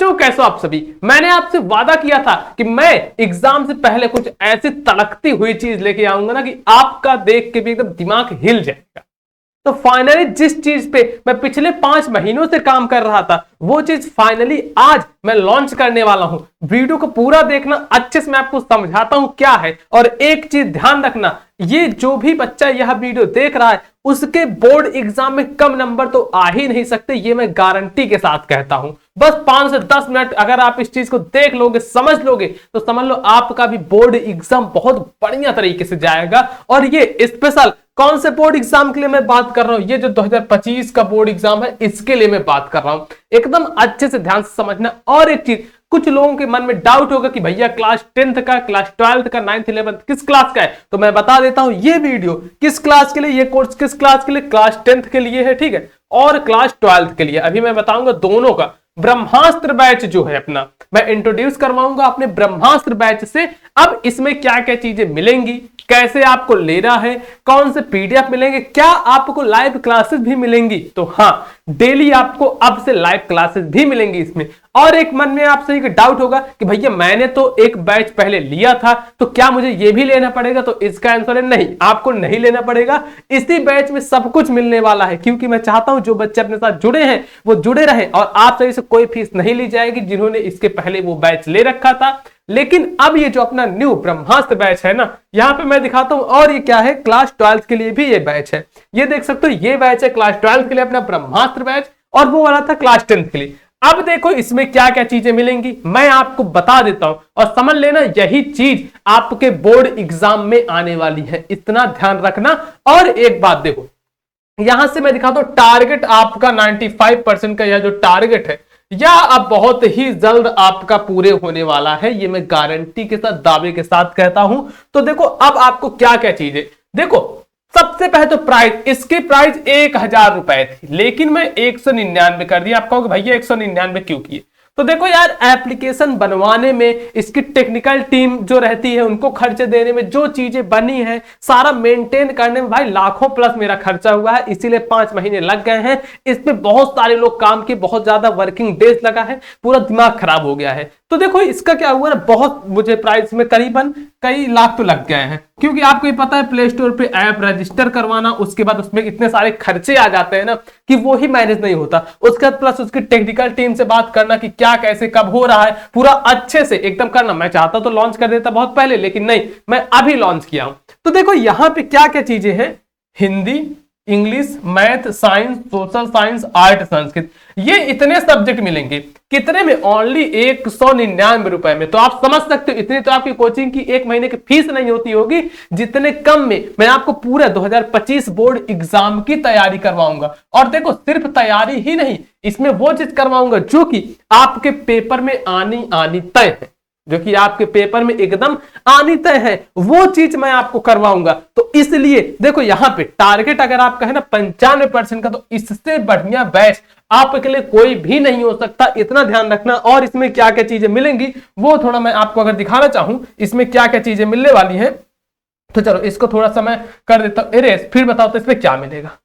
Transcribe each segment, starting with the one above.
बच्चों कैसे आप सभी। मैंने आपसे वादा किया था कि मैं एग्जाम से पहले कुछ ऐसी तड़कती हुई चीज लेके आऊंगा ना कि आपका देख के भी एकदम दिमाग हिल जाएगा। तो फाइनली जिस चीज पे मैं पिछले 5 महीनों से काम कर रहा था वो चीज फाइनली आज मैं लॉन्च करने वाला हूं। वीडियो को पूरा देखना, अच्छे से मैं आपको समझाता हूं क्या है। और एक चीज ध्यान रखना, ये जो भी बच्चा यह वीडियो देख रहा है उसके बोर्ड एग्जाम में कम नंबर तो आ ही नहीं सकते, ये मैं गारंटी के साथ कहता हूं। बस 5 से 10 मिनट अगर आप इस चीज को देख लोगे, समझ लोगे, तो समझ लो आपका भी बोर्ड एग्जाम बहुत बढ़िया तरीके से जाएगा। और ये स्पेशल कौन से बोर्ड एग्जाम के लिए मैं बात कर रहा हूं, ये जो 2025 का बोर्ड एग्जाम है इसके लिए मैं बात कर रहा हूं। एकदम अच्छे से ध्यान से समझना। और एक चीज, कुछ लोगों के मन में डाउट होगा कि भैया क्लास 10th का, क्लास 12th का, 9th 11th किस क्लास का है, तो मैं बता देता हूं ये वीडियो किस क्लास के लिए, ये कोर्स किस क्लास के लिए, क्लास 10th के लिए है, ठीक है, और क्लास 12th के लिए। अभी मैं बताऊंगा दोनों का। ब्रह्मास्त्र बैच जो है अपना, मैं इंट्रोड्यूस करवाऊंगा अपने ब्रह्मास्त्र बैच से। अब इसमें क्या क्या चीजें मिलेंगी, कैसे आपको लेना है, कौन से पीडीएफ मिलेंगे, क्या आपको लाइव क्लासेस भी मिलेंगी। तो हाँ, डेली आपको अब से लाइव क्लासेस भी मिलेंगी इसमें। और एक मन में आपसे एक डाउट होगा कि भैया मैंने तो एक बैच पहले लिया था तो क्या मुझे ये भी लेना पड़ेगा, तो इसका आंसर है नहीं, आपको नहीं लेना पड़ेगा। इसी बैच में सब कुछ मिलने वाला है, क्योंकि मैं चाहता हूं जो बच्चे अपने साथ जुड़े हैं वो जुड़े रहे और आपसे से कोई फीस नहीं ली जाएगी जिन्होंने इसके पहले वो बैच ले रखा था। लेकिन अब ये जो अपना न्यू ब्रह्मास्त्र बैच है ना, यहां पे मैं दिखाता हूं। और ये क्या है, क्लास 12th के लिए भी ये बैच है, ये देख सकते हो, ये बैच है क्लास 12th के लिए अपना ब्रह्मास्त्र बैच, और वो वाला था क्लास 10th के लिए। अब देखो इसमें क्या क्या चीजें मिलेंगी मैं आपको बता देता हूं, और समझ लेना यही चीज आपके बोर्ड एग्जाम में आने वाली है, इतना ध्यान रखना। और एक बात देखो, यहां से मैं दिखाता हूं टारगेट आपका 95% का, यह जो टारगेट है या अब बहुत ही जल्द आपका पूरे होने वाला है, ये मैं गारंटी के साथ, दावे के साथ कहता हूं। तो देखो अब आपको क्या क्या चीजें, देखो सबसे पहले तो प्राइस, इसकी प्राइस 1000 रुपए थी, लेकिन मैं 199 कर दिया। आप कहोगे भैया 199 क्यों किए, तो देखो यार, एप्लीकेशन बनवाने में इसकी टेक्निकल टीम जो रहती है उनको खर्चे देने में, जो चीजें बनी है सारा मेंटेन करने में भाई लाखों प्लस मेरा खर्चा हुआ है, इसीलिए 5 महीने लग गए हैं। इस पे बहुत सारे लोग काम किए, बहुत ज्यादा वर्किंग डेज लगा है, पूरा दिमाग खराब हो गया है। तो देखो इसका क्या हुआ ना, बहुत मुझे प्राइस में करीबन कई लाख तो लग गए हैं, क्योंकि आपको ये पता है प्ले स्टोर पे ऐप रजिस्टर करवाना, उसके बाद उसमें इतने सारे खर्चे आ जाते हैं ना कि वो ही मैनेज नहीं होता। उसके बाद प्लस उसकी टेक्निकल टीम से बात करना कि क्या कैसे कब हो रहा है, पूरा अच्छे से एकदम करना। मैं चाहता तो लॉन्च कर देता बहुत पहले, लेकिन नहीं, मैं अभी लॉन्च किया हूं। तो देखो यहां पे क्या क्या चीजें हैं, Hindi, English, math, science, social science, art, Sanskrit, ये इतने सब्जेक्ट मिलेंगे। कितने में, ओनली 199 रुपए में। तो आप समझ सकते हो इतनी तो आपकी कोचिंग की 1 महीने की फीस नहीं होती होगी, जितने कम में मैं आपको पूरा 2025 बोर्ड एग्जाम की तैयारी करवाऊंगा। और देखो सिर्फ तैयारी ही नहीं, इसमें वो चीज करवाऊंगा जो कि आपके पेपर में आनी तय है, जो कि आपके पेपर में एकदम आनी तय है, वो चीज मैं आपको करवाऊंगा। तो इसलिए देखो यहां पे टारगेट अगर आपका है ना 95% का, तो इससे बढ़िया बैच आपके लिए कोई भी नहीं हो सकता, इतना ध्यान रखना। और इसमें क्या क्या चीजें मिलेंगी वो थोड़ा मैं आपको अगर दिखाना चाहूं, इसमें क्या क्या चीजें मिलने वाली हैं, तो चलो इसको थोड़ा सा मैं कर देता हूं इरेज, फिर बताओ तो इसमें क्या मिलेगा।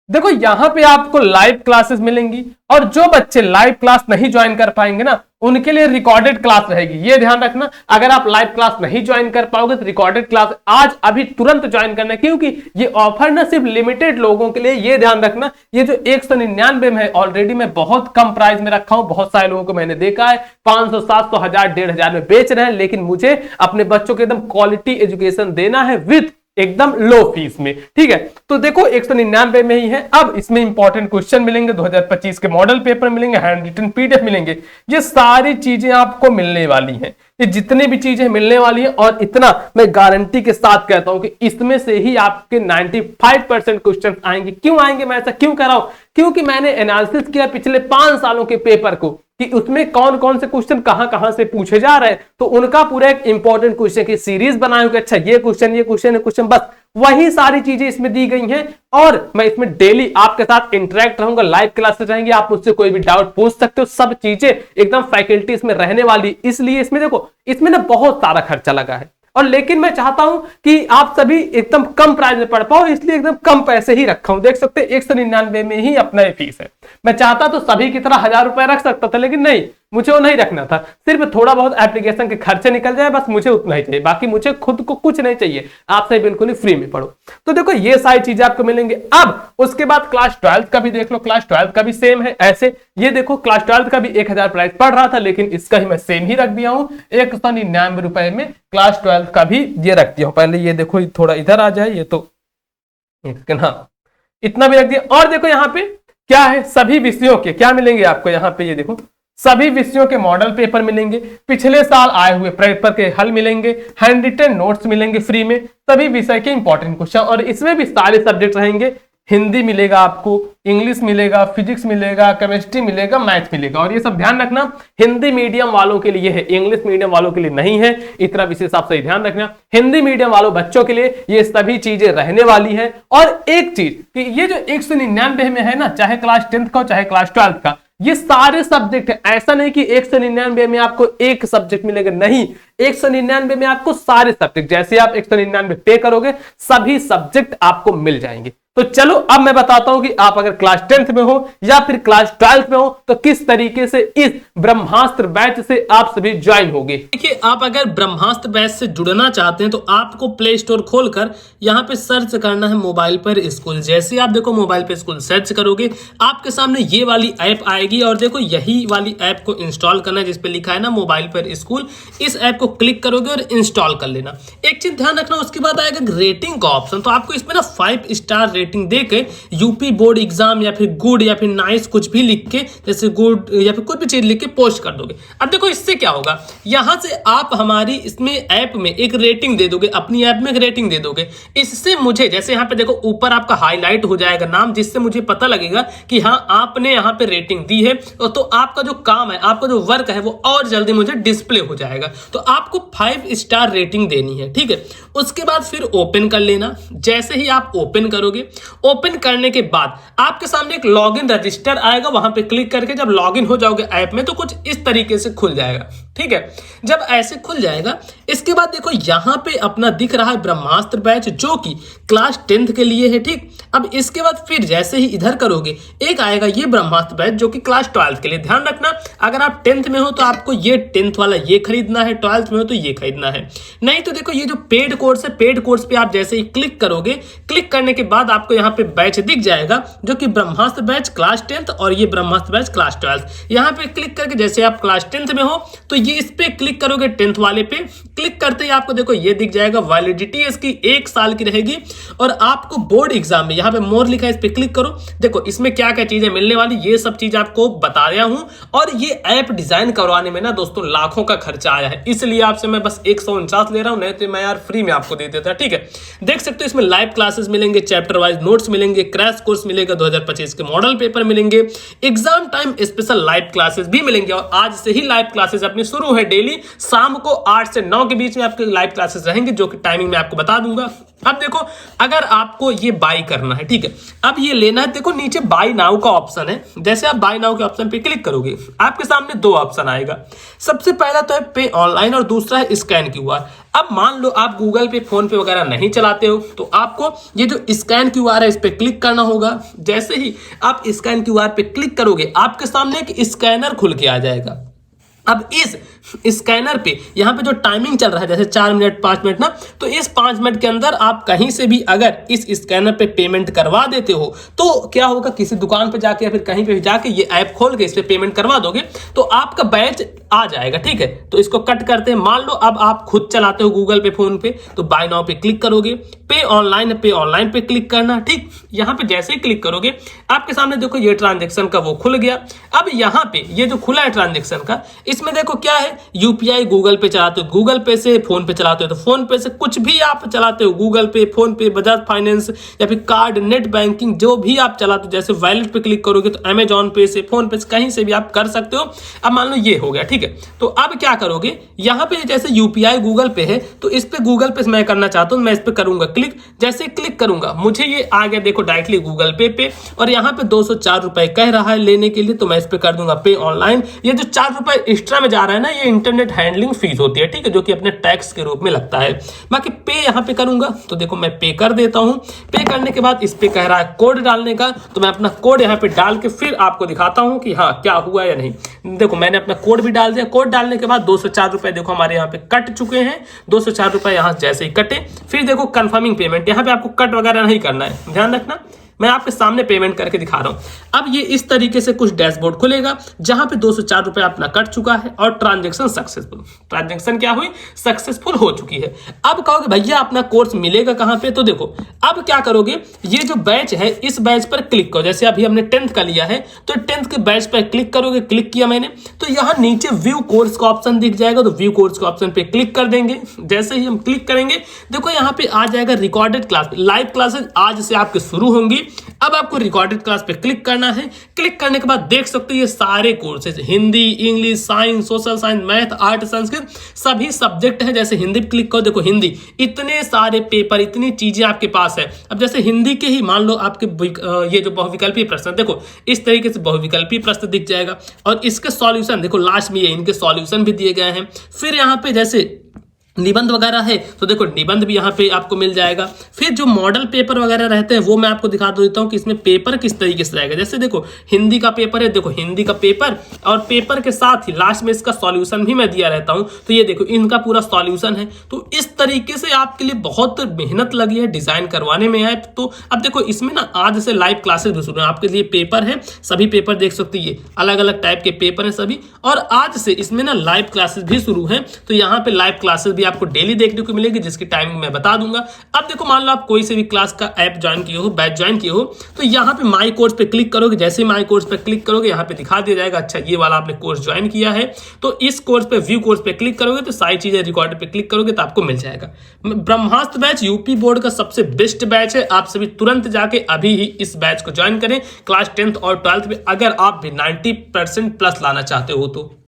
देखो यहां पे आपको लाइव क्लासेस मिलेंगी, और जो बच्चे लाइव क्लास नहीं ज्वाइन कर पाएंगे ना उनके लिए रिकॉर्डेड क्लास रहेगी। ये ध्यान रखना, अगर आप लाइव क्लास नहीं ज्वाइन कर पाओगे तो रिकॉर्डेड क्लास आज अभी तुरंत ज्वाइन करना है, क्योंकि ये ऑफर ना सिर्फ लिमिटेड लोगों के लिए। ये ध्यान रखना, ये जो 199 में है ऑलरेडी मैं बहुत कम प्राइस में रखा हूं। बहुत सारे लोगों को मैंने देखा है 500, 700, 1000, 1500 में बेच रहे हैं, लेकिन मुझे अपने बच्चों को एकदम क्वालिटी एजुकेशन देना है विद एकदम लो फीस में, ठीक है। तो देखो 199 में ही है। अब इसमें इंपॉर्टेंट क्वेश्चन मिलेंगे, 2025 के मॉडल पेपर मिलेंगे, हैंड रिटन पीडीएफ मिलेंगे, ये सारी चीजें आपको मिलने वाली हैं। ये जितनी भी चीजें मिलने वाली हैं, और इतना मैं गारंटी के साथ कहता हूं कि इसमें से ही आपके 95% क्वेश्चन आएंगे। क्यों आएंगे, मैं ऐसा क्यों कर रहा हूं, क्योंकि मैंने एनालिसिस किया पिछले 5 सालों के पेपर को कि उसमें कौन कौन से क्वेश्चन कहां से पूछे जा रहे हैं। तो उनका पूरा एक इंपॉर्टेंट क्वेश्चन की सीरीज बनाए हुए, अच्छा ये क्वेश्चन, बस वही सारी चीजें इसमें दी गई हैं। और मैं इसमें डेली आपके साथ इंटरेक्ट रहूंगा, लाइव क्लासेस रहेंगी, आप मुझसे कोई भी डाउट पूछ सकते हो, सब चीजें एकदम फैकल्टी इसमें रहने वाली। इसलिए इसमें देखो, इसमें ना बहुत सारा खर्चा लगा है, और लेकिन मैं चाहता हूं कि आप सभी एकदम कम प्राइस में पढ़ पाओ, इसलिए एकदम कम पैसे ही रखा हूं। देख सकते हैं 199 में ही अपना ये फीस है। मैं चाहता तो सभी की तरह 1000 रुपए रख सकता था, लेकिन नहीं, मुझे वो नहीं रखना था, सिर्फ थोड़ा बहुत एप्लीकेशन के खर्चे निकल जाए, बस मुझे उतना ही चाहिए, बाकी मुझे खुद को कुछ नहीं चाहिए, आपसे बिल्कुल ही फ्री में पढ़ो। तो देखो ये सारी चीजें आपको मिलेंगे। अब उसके बाद क्लास 12 का भी देख लो, क्लास 12 का भी सेम है ऐसे। ये देखो क्लास 12 का भी 1000 प्राइस पड़ रहा था, लेकिन इसका ही मैं सेम ही रख दिया हूं 199 रुपए में। क्लास 12 का भी ये रख दिया हूं। पहले ये देखो थोड़ा इधर आ जाए, ये तो हाँ इतना भी रख दिया। और देखो यहाँ पे क्या है, सभी विषयों के क्या मिलेंगे आपको यहाँ पे, ये देखो सभी विषयों के मॉडल पेपर मिलेंगे, पिछले साल आए हुए पेपर के हल मिलेंगे, हैंड रिटन नोट्स मिलेंगे फ्री में, सभी विषय के इंपॉर्टेंट क्वेश्चन, और इसमें भी सारे सब्जेक्ट रहेंगे। हिंदी मिलेगा आपको, इंग्लिश मिलेगा, फिजिक्स मिलेगा, केमिस्ट्री मिलेगा, मैथ मिलेगा। और ये सब ध्यान रखना हिंदी मीडियम वालों के लिए है, इंग्लिश मीडियम वालों के लिए नहीं है, इतना विशेष आप सही ध्यान रखना। हिंदी मीडियम वालों बच्चों के लिए ये सभी चीजें रहने वाली है। और एक चीज कि ये जो 199 में है ना, चाहे क्लास 10th का हो चाहे क्लास 12th का, ये सारे सब्जेक्ट है। ऐसा नहीं कि 199 में आपको एक सब्जेक्ट मिलेगा, नहीं, 199 में आपको सारे सब्जेक्ट, जैसे आप 199 पे करोगे सभी सब्जेक्ट आपको मिल जाएंगे। तो चलो अब मैं बताता हूं कि आप अगर क्लास 10th में हो या फिर क्लास 12th में हो तो किस तरीके से इस ब्रह्मास्त्र बैच से आप सभी ज्वाइन होगे। देखिए, आप अगर ब्रह्मास्त्र बैच से जुड़ना चाहते हैं तो आपको प्ले स्टोर खोलकर यहाँ पे सर्च करना है मोबाइल पर स्कूल। जैसे आप देखो मोबाइल पर स्कूल सर्च करोगे, आपके सामने ये वाली ऐप आएगी, और देखो यही वाली ऐप को इंस्टॉल करना है जिसपे लिखा है ना मोबाइल पर स्कूल। इस ऐप को क्लिक करोगे और इंस्टॉल कर लेना। एक चीज ध्यान रखना, उसके बाद आएगा रेटिंग का ऑप्शन, तो आपको इसमें ना 5 स्टार रेटिंग देके यूपी बोर्ड एग्जाम या फिर गुड या फिर नाइस कुछ भी लिख के, जैसे गुड या फिर कुछ भी चीज लिख के पोस्ट कर दोगे। अब देखो इससे क्या होगा, यहां से आप हमारी इसमें ऐप में एक रेटिंग दे दोगे, अपनी ऐप में एक रेटिंग दे दोगे। इससे मुझे जैसे यहाँ पे देखो ऊपर आपका हाईलाइट हो जाएगा नाम, जिससे मुझे पता लगेगा कि हाँ आपने यहाँ पे रेटिंग दी है, तो आपका जो काम है, आपका जो वर्क है वो और जल्दी मुझे डिस्प्ले हो जाएगा। तो आपको 5 स्टार रेटिंग देनी है, ठीक है। उसके बाद फिर ओपन कर लेना। जैसे ही आप ओपन करोगे, ओपन करने के बाद आपके सामने एक लॉगिन रजिस्टर आएगा, वहां पे क्लिक करके जब लॉगिन हो जाओगे ऐप में तो कुछ इस तरीके से खुल जाएगा, ठीक है। जब ऐसे खुल जाएगा, इसके बाद देखो यहां पे अपना दिख रहा है ब्रह्मास्त्र बैच, जो कि क्लास 10th के लिए है, ठीक। अब इसके बाद फिर जैसे ही इधर करोगे, एक आएगा ये ब्रह्मास्त्र बैच जो कि क्लास 12th के लिए। ध्यान रखना, अगर आप 10th में हो तो आपको ये 10th वाला ये खरीदना है, 12th में हो तो ये खरीदना है। नहीं तो देखो ये जो पेड कोर्स है, पेड कोर्स पे आप जैसे ही क्लिक करोगे, क्लिक करने के बाद आपको यहाँ पे बैच दिख जाएगा जो कि ब्रह्मास्त्र बैच क्लास 10th और ये ब्रह्मास्त्र बैच क्लास 12th। यहाँ पे क्लिक करके जैसे आप क्लास 10th में हो तो ये इस पे क्लिक करोगे, 10th वाले पे क्लिक करते ही आपको देखो ये दिख जाएगा, वैलिडिटी इसकी 1 साल की रहेगी। और आपको बोर्ड एग्जाम में यहाँ पे मोर लिखा है, इस पे क्लिक करो, देखो इसमें क्या क्या चीजें मिलने वाली, ये सब चीज आपको बता रहा हूं। और ये ऐप डिजाइन करवाने में ना दोस्तों लाखों का खर्चा आया है, इसलिए आपसे मैं बस 149 ले रहा हूं, नहीं तो मैं यार फ्री में आपको दे देता, ठीक है। देख सकते हो इसमें लाइव क्लासेस मिलेंगे, चैप्टर वाइज नोट्स मिलेंगे, क्रैश कोर्स मिलेगा, 2025 के मॉडल पेपर मिलेंगे, exam time special live classes भी मिलेंगे। और आज से ही लाइव क्लासेस अपनी शुरू है, डेली शाम को 8 से 9 के बीच में आपके लाइव क्लासेस रहेंगे, जो कि टाइमिंग मैं आपको बता दूंगा। अब देखो अगर आपको ये बाई करना है, ठीक है, अब ये लेना है, देखो नीचे बाई नाउ का ऑप्शन है। जैसे आप बाई नाउ के ऑप्शन पे क्लिक करोगे, आपके सामने 2 ऑप्शन आएगा। सबसे पहला तो है पे ऑनलाइन और दूसरा है स्कैन QR। अब मान लो आप गूगल पे, फोन पे वगैरह नहीं चलाते हो तो आपको ये जो स्कैन QR है इस पे क्लिक करना होगा। जैसे ही आप स्कैन QR पे क्लिक करोगे, आपके सामने एक स्कैनर खुल के आ जाएगा। अब इस स्कैनर पे यहाँ पे जो टाइमिंग चल रहा है, जैसे 4 मिनट 5 मिनट ना, तो इस 5 मिनट के अंदर आप कहीं से भी अगर इस स्कैनर पे पेमेंट करवा देते हो तो क्या होगा, किसी दुकान पे जाके या फिर कहीं पे भी जाके ये ऐप खोल के इस पे पेमेंट करवा दोगे तो आपका बैच आ जाएगा, ठीक है। तो इसको कट करते हैं। मान लो अब आप खुद चलाते हो गूगल पे, फोन पे, तो बाय नाउ पे क्लिक करोगे, पे ऑनलाइन पे क्लिक करना, ठीक। यहाँ पे जैसे ही क्लिक करोगे आपके सामने देखो ये ट्रांजेक्शन का वो खुल गया। अब यहाँ पे ये जो खुला है ट्रांजेक्शन का, इसमें देखो क्या है, यूपीआई गूगल पे चलाते हो गूगल पे से, फोन पे चलाते हो तो फोन पे से, कुछ भी आप चलाते हो गूगल पे, फोन पे, बजाज फाइनेंस या फिर कार्ड, नेट बैंकिंग, जो भी आप चलाते हो, जैसे वैलेट पे क्लिक करोगे तो अमेजॉन पे से, फोन पे से, कहीं से भी आप कर सकते हो। अब मान लो ये हो गया, ठीक। ठीक है। तो अब क्या करोगे, यहाँ पे जैसे यूपीआई गूगल पे है तो इस पे गूगल पे मैं करना चाहता हूँ, मैं इस पे करूंगा क्लिक। जैसे क्लिक करूंगा मुझे ये आ गया देखो डायरेक्टली गूगल पे और यहाँ पे 204 रुपए कह रहा है लेने के लिए, तो मैं इस पे कर दूंगा पे ऑनलाइन। ये जो 4 रुपए एक्स्ट्रा में जा रहा है ना, ये इंटरनेट हैंडलिंग फीस होती है, ठीक है, जो कि अपने टैक्स के रूप में लगता है। बाकी पे यहाँ पे करूंगा तो देखो मैं पे कर देता हूँ। पे करने के बाद इस पे कह रहा है कोड डालने का, तो मैं अपना कोड यहाँ पे डाल के फिर आपको दिखाता हूँ कि हाँ क्या हुआ या नहीं। देखो मैंने अपना कोड भी डाल दिया। कोड डालने के बाद 204 रुपए देखो हमारे यहाँ पे कट चुके हैं। 204 रुपए यहाँ जैसे ही कटे, फिर देखो कंफर्मिंग पेमेंट, यहाँ पे आपको कट वगैरह नहीं करना है, ध्यान रखना, मैं आपके सामने पेमेंट करके दिखा रहा हूं। अब ये इस तरीके से कुछ डैशबोर्ड खुलेगा जहां पे 204 रुपए अपना कट चुका है और ट्रांजैक्शन सक्सेसफुल, ट्रांजैक्शन क्या हुई, सक्सेसफुल हो चुकी है। अब कहोगे भैया अपना कोर्स मिलेगा कहां पे, तो देखो अब क्या करोगे, ये जो बैच है इस बैच पर क्लिक करो। जैसे अभी हमने 10th का लिया है तो 10th के बैच पर क्लिक करोगे, क्लिक किया मैंने तो यहाँ नीचे व्यू कोर्स का ऑप्शन दिख जाएगा, तो व्यू कोर्स का ऑप्शन पे क्लिक कर देंगे। जैसे ही हम क्लिक करेंगे देखो यहाँ पे आ जाएगा रिकॉर्डेड क्लास, लाइव क्लासेस आज से आपके शुरू होंगी। अब आपको रिकॉर्डेड क्लास पे क्लिक करना है। क्लिक करने के बाद देख सकते हो ये सारे courses, Hindi, English, science, social science, math, art, Sanskrit, सभी सब्जेक्ट है। जैसे हिंदी पे क्लिक करो, देखो हिंदी, इतने सारे पेपर, इतनी चीजें आपके पास है। अब जैसे हिंदी के ही मान लो आपके ये जो बहुविकल्पीय प्रश्न, देखो इस तरीके से बहुविकल्पीय प्रश्न दिख जाएगा और इसके सॉल्यूशन देखो लास्ट में ये इनके सॉल्यूशन भी दिए गए हैं। फिर यहाँ पे जैसे निबंध वगैरह है तो देखो निबंध भी यहाँ पे आपको मिल जाएगा। फिर जो मॉडल पेपर वगैरह रहते हैं वो मैं आपको दिखा देता हूँ कि इसमें पेपर किस तरीके से रहेगा। जैसे देखो हिंदी का पेपर है, देखो हिंदी का पेपर और पेपर के साथ ही लास्ट में इसका सॉल्यूशन भी मैं दिया रहता हूँ, तो ये देखो इनका पूरा सॉल्यूशन है। तो इस तरीके से आपके लिए बहुत मेहनत लगी है डिजाइन करवाने में ऐप। तो अब देखो इसमें ना आज से लाइव क्लासेस भी शुरू है, आपके लिए पेपर है, सभी पेपर देख सकते ये अलग अलग टाइप के पेपर है सभी, और आज से इसमें ना लाइव क्लासेस भी शुरू है। तो यहाँ पे लाइव क्लासेस भी आपको डेली देखने को मिलेगी, जिसकी टाइमिंग मैं बता दूंगा। अब देखो मान लो आप कोई से भी क्लास का ऐप ज्वाइन किए हो, बैच ज्वाइन किए हो, तो यहाँ पे माई कोर्स पे क्लिक करोगे। जैसे ही माई कोर्स पे क्लिक करोगे यहाँ पे दिखा दिया जाएगा अच्छा ये वाला आपने कोर्स ज्वाइन किया है, तो इस कोर्स पे व्यू कोर्स पे क्लिक करोगे तो सारी चीजें रिकॉर्ड पे क्लिक करोगे तो आपको मिल जाएगा। ब्रह्मास्त्र बैच यूपी बोर्ड का सबसे बेस्ट बैच है, आप सभी तुरंत जाके अभी ही इस बैच को ज्वाइन करें। क्लास 10th और 12th में अगर आप भी 90% प्लस लाना चाहते हो तो